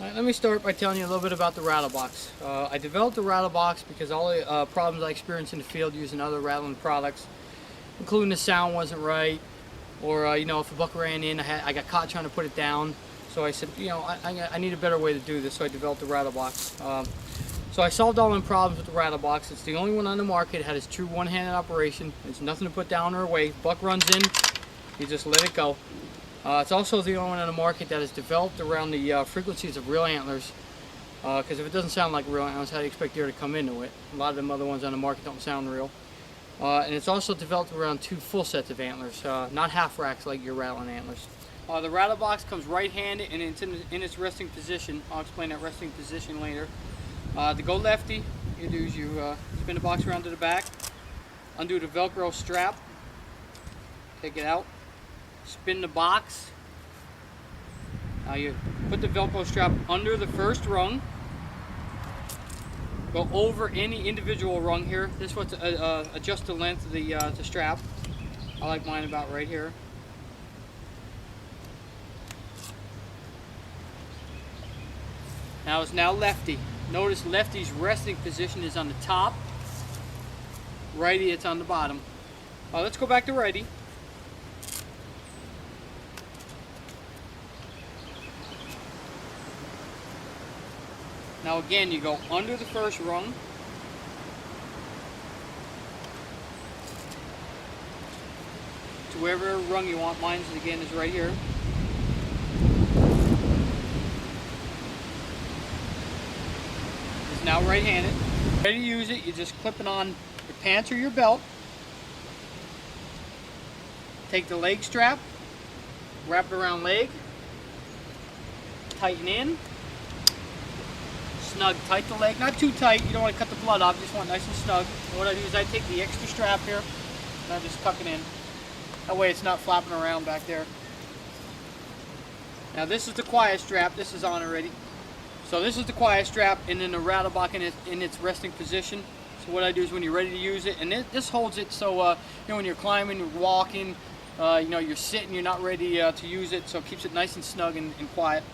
Let me start by telling you a little bit about the Rattlebox. I developed the Rattlebox because all the problems I experienced in the field using other rattling products, including the sound wasn't right, or you know, if a buck ran in, I got caught trying to put it down. So I said, you know, I need a better way to do this, so I developed the Rattlebox. So I solved all my problems with the Rattlebox. It's the only one on the market. It has true one-handed operation. There's nothing to put down or away. Buck runs in, you just let it go. It's also the only one on the market that is developed around the frequencies of real antlers. Because if it doesn't sound like real antlers, how do you expect deer to come into it? A lot of them other ones on the market don't sound real. And it's also developed around 2 full sets of antlers, not half racks like your rattling antlers. The Rattlebox comes right-handed and it's in its resting position. I'll explain that resting position later. To go lefty, you do is you spin the box around to the back, undo the Velcro strap, take it out, spin the box. Now you put the Velcro strap under the first rung, go over any individual rung here. This was to adjust the length of the strap. I like mine about right here. Now it's now lefty. Notice lefty's resting position is on the top, righty it's on the bottom. Let's go back to righty. Now again, you go under the first rung, to wherever rung you want. Mine again is right here. It's now right-handed. Ready to use it, you just clip it on your pants or your belt. Take the leg strap, wrap it around leg, tighten in. Snug tight the leg, not too tight, you don't want to cut the blood off, you just want it nice and snug. And what I do is I take the extra strap here and I just tuck it in. That way it's not flapping around back there. Now this is the quiet strap, this is on already. So this is the quiet strap, and then the Rattlebox in its resting position. So what I do is when you're ready to use it, and this holds it so you know, when you're climbing, you're walking, you know, you're sitting, you're not ready to use it, so it keeps it nice and snug and quiet.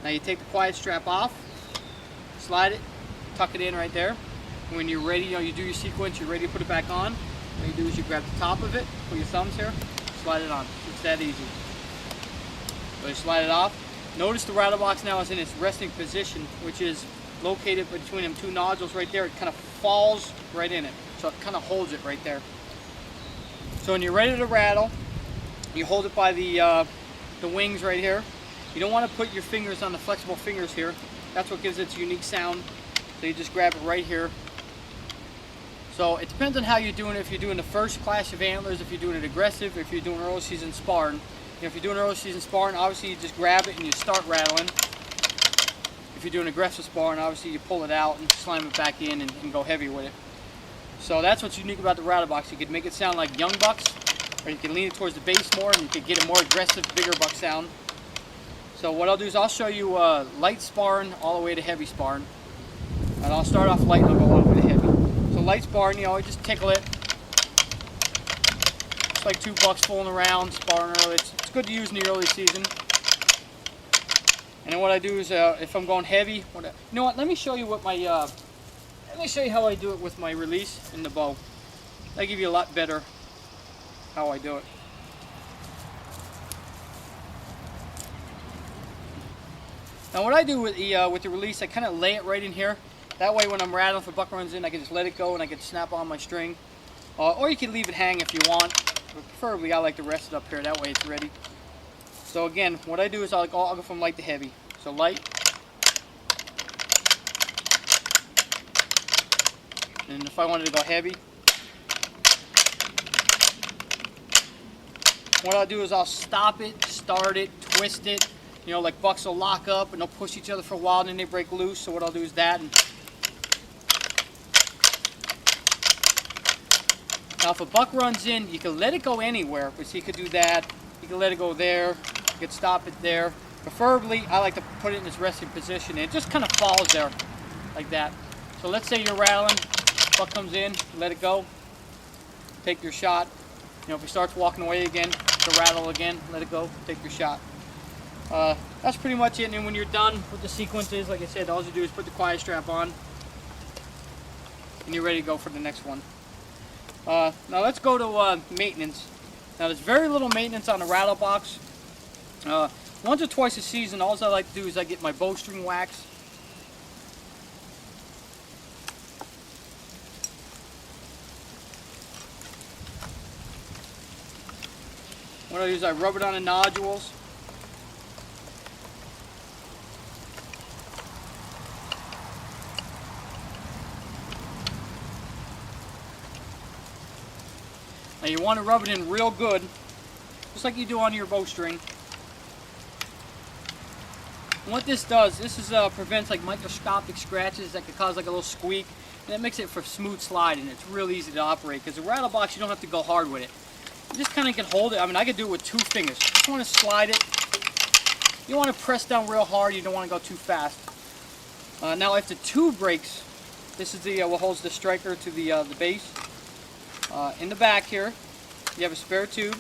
Now you take the quiet strap off, slide it, tuck it in right there. And when you're ready, you know, you do your sequence, you're ready to put it back on. What you do is you grab the top of it, put your thumbs here, slide it on. It's that easy. So you slide it off. Notice the Rattlebox now is in its resting position, which is located between them 2 nodules right there. It kind of falls right in it, so it kind of holds it right there. So when you're ready to rattle, you hold it by the wings right here. You don't want to put your fingers on the flexible fingers here. That's what gives it its unique sound. So you just grab it right here. So it depends on how you're doing it. If you're doing the first clash of antlers, if you're doing it aggressive, if you're doing early season sparring. You know, if you're doing early season sparring, obviously you just grab it and you start rattling. If you're doing aggressive sparring, obviously you pull it out and slam it back in and go heavy with it. So that's what's unique about the Rattlebox. You could make it sound like young bucks, or you can lean it towards the base more and you could get a more aggressive, bigger buck sound. So what I'll do is I'll show you light sparring all the way to heavy sparring. And I'll start off light and I'll go all the way to heavy. So light sparring, you know, you just tickle it. It's like 2 bucks fooling around, sparring early. It's good to use in the early season. And then what I do is, if I'm going heavy, you know what? Let me show you what my, let me show you how I do it with my release and the bow. That'll give you a lot better how I do it. Now what I do with the release, I kind of lay it right in here. That way when I'm rattling, if a buck runs in, I can just let it go and I can snap on my string. Or you can leave it hang if you want. But preferably I like to rest it up here, that way it's ready. So again, what I do is I'll go from light to heavy. So light. And if I wanted to go heavy, what I'll do is I'll stop it, start it, twist it. You know, like bucks will lock up and they'll push each other for a while and then they break loose. So what I'll do is that. And now if a buck runs in, you can let it go anywhere. But so you could do that. You can let it go there. You could stop it there. Preferably, I like to put it in its resting position. And it just kind of falls there like that. So let's say you're rattling. Buck comes in, let it go. Take your shot. You know, if he starts walking away again, to rattle again, let it go, take your shot. That's pretty much it. And then when you're done with the sequences, like I said, all you do is put the quiet strap on, and you're ready to go for the next one. Now let's go to maintenance. Now there's very little maintenance on the Rattlebox. Once or twice a season, all I like to do is I get my bowstring wax. What I do is I rub it on the nodules. Now you want to rub it in real good, just like you do on your bowstring. And what this does, this is prevents like microscopic scratches that could cause like a little squeak, and it makes it for smooth sliding. It's real easy to operate because the Rattlebox, you don't have to go hard with it. You just kind of can hold it. I mean, I could do it with 2 fingers. You just want to slide it. You want to press down real hard. You don't want to go too fast. Now, if the tube breaks, this is the what holds the striker to the base. In the back here, you have a spare tube.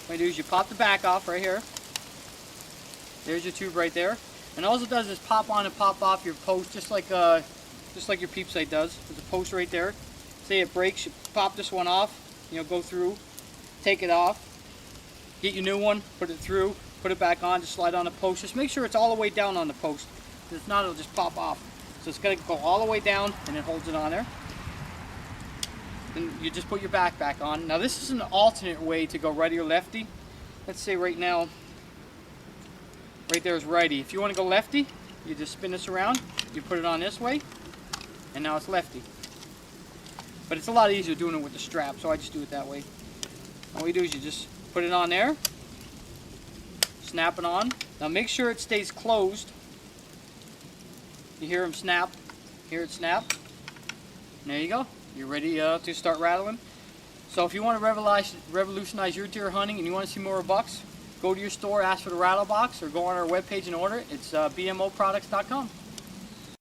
What you do is you pop the back off right here. There's your tube right there, and all it does is pop on and pop off your post, just like your peep sight does. There's a post right there. Say it breaks, you pop this one off. You know, go through, take it off, get your new one, put it through, put it back on, just slide on the post. Just make sure it's all the way down on the post. If not, it'll just pop off. So it's going to go all the way down, and it holds it on there. And you just put your back on. Now this is an alternate way to go righty or lefty. Let's say right now, right there is righty. If you want to go lefty, you just spin this around, you put it on this way, and now it's lefty. But it's a lot easier doing it with the strap, so I just do it that way. All you do is you just put it on there, snap it on. Now make sure it stays closed. You hear them snap, hear it snap. And there you go. You're ready to start rattling. So if you want to revolutionize your deer hunting and you want to see more bucks, go to your store, ask for the Rattlebox, or go on our webpage and order it. It's bmoproducts.com.